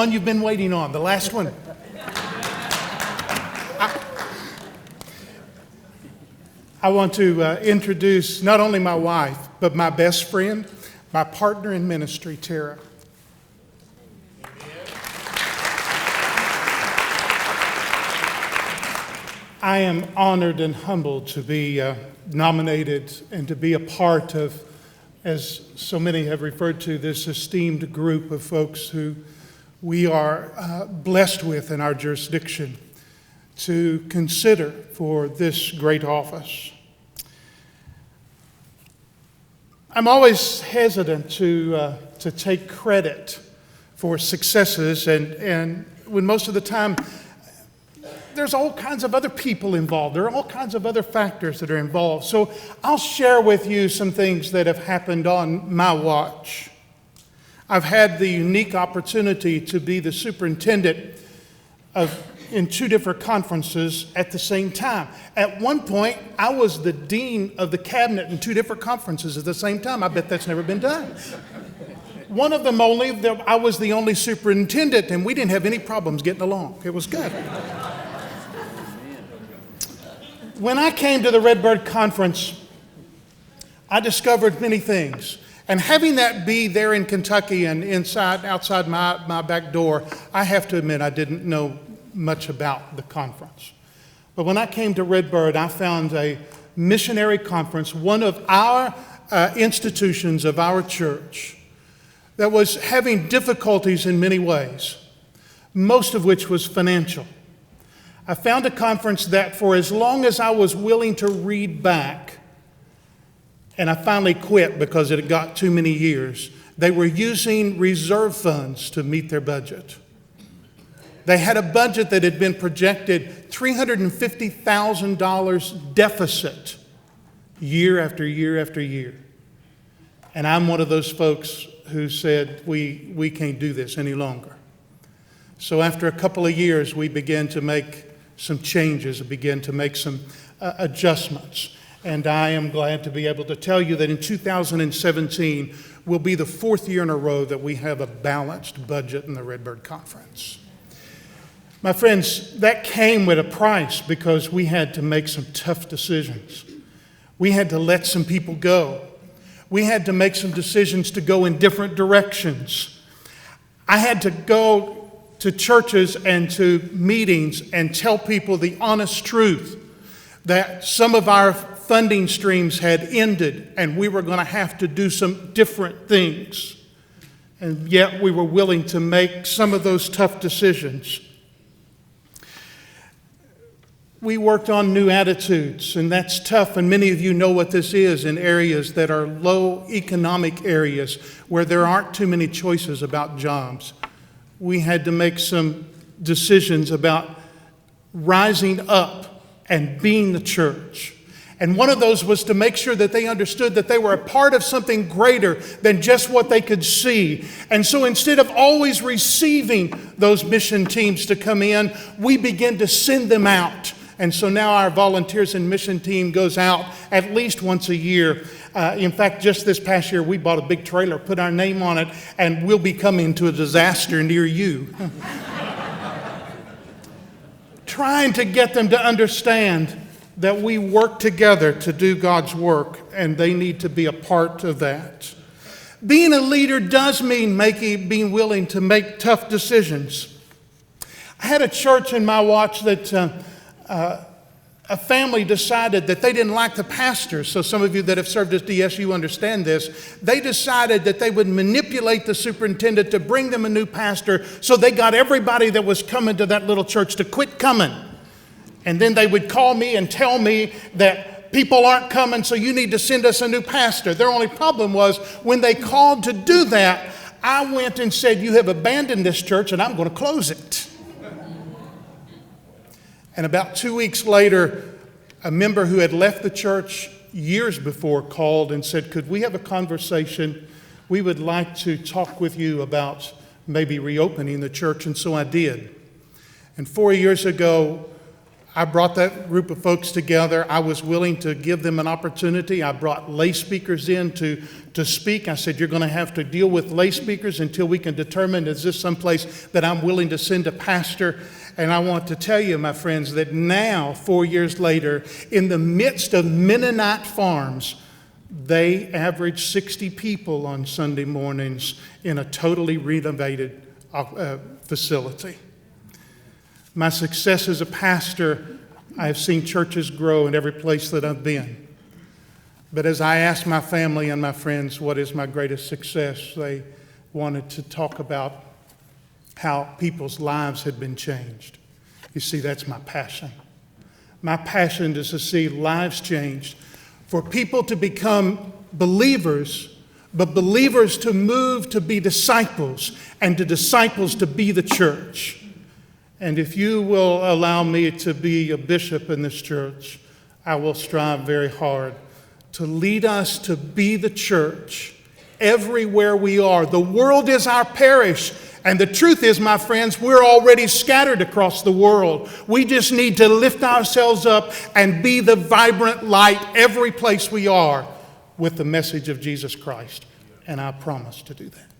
One you've been waiting on, the last one. I want to introduce not only my wife, but my best friend, my partner in ministry, Tara. I am honored and humbled to be nominated and to be a part of, as so many have referred to, this esteemed group of folks who we are blessed with in our jurisdiction to consider for this great office. I'm always hesitant to take credit for successes, and when most of the time there's all kinds of other people involved. There are all kinds of other factors that are involved. So I'll share with you some things that have happened on my watch. I've had the unique opportunity to be the superintendent in two different conferences at the same time. At one point, I was the dean of the cabinet in two different conferences at the same time. I bet that's never been done. One of them I was the only superintendent, and we didn't have any problems getting along. It was good. When I came to the Redbird Conference, I discovered many things. And having that be there in Kentucky and outside my back door, I have to admit I didn't know much about the conference. But when I came to Redbird, I found a missionary conference, one of our institutions of our church, that was having difficulties in many ways, most of which was financial. I found a conference that for as long as I was willing to read back, and I finally quit because it had got too many years, they were using reserve funds to meet their budget. They had a budget that had been projected $350,000 deficit year after year after year. And I'm one of those folks who said, we can't do this any longer. So after a couple of years, we began to make some changes, began to make some adjustments. And I am glad to be able to tell you that in 2017 will be the fourth year in a row that we have a balanced budget in the Redbird Conference. My friends, that came with a price because we had to make some tough decisions. We had to let some people go. We had to make some decisions to go in different directions. I had to go to churches and to meetings and tell people the honest truth that some of our funding streams had ended and we were going to have to do some different things. And yet we were willing to make some of those tough decisions. We worked on new attitudes, and that's tough, and many of you know what this is in areas that are low economic areas where there aren't too many choices about jobs. We had to make some decisions about rising up and being the church. And one of those was to make sure that they understood that they were a part of something greater than just what they could see. And so instead of always receiving those mission teams to come in, we began to send them out. And so now our volunteers and mission team goes out at least once a year. In fact, just this past year, we bought a big trailer, put our name on it, and we'll be coming to a disaster near you. Trying to get them to understand that we work together to do God's work, and they need to be a part of that. Being a leader does mean being willing to make tough decisions. I had a church in my watch that a family decided that they didn't like the pastor. So some of you that have served as DSU understand this. They decided that they would manipulate the superintendent to bring them a new pastor, so they got everybody that was coming to that little church to quit coming. And then they would call me and tell me that people aren't coming, so you need to send us a new pastor. Their only problem was when they called to do that, I went and said, you have abandoned this church and I'm going to close it. And about 2 weeks later, a member who had left the church years before called and said, could we have a conversation? We would like to talk with you about maybe reopening the church. And so I did. And 4 years ago, I brought that group of folks together. I was willing to give them an opportunity. I brought lay speakers in to speak. I said, you're going to have to deal with lay speakers until we can determine, is this someplace that I'm willing to send a pastor? And I want to tell you, my friends, that now, 4 years later, in the midst of Mennonite farms, they average 60 people on Sunday mornings in a totally renovated facility. My success as a pastor, I have seen churches grow in every place that I've been. But as I asked my family and my friends, what is my greatest success, they wanted to talk about how people's lives had been changed. You see, that's my passion. My passion is to see lives changed, for people to become believers, but believers to move to be disciples, and to disciples to be the church. And if you will allow me to be a bishop in this church, I will strive very hard to lead us to be the church everywhere we are. The world is our parish. And the truth is, my friends, we're already scattered across the world. We just need to lift ourselves up and be the vibrant light every place we are with the message of Jesus Christ. And I promise to do that.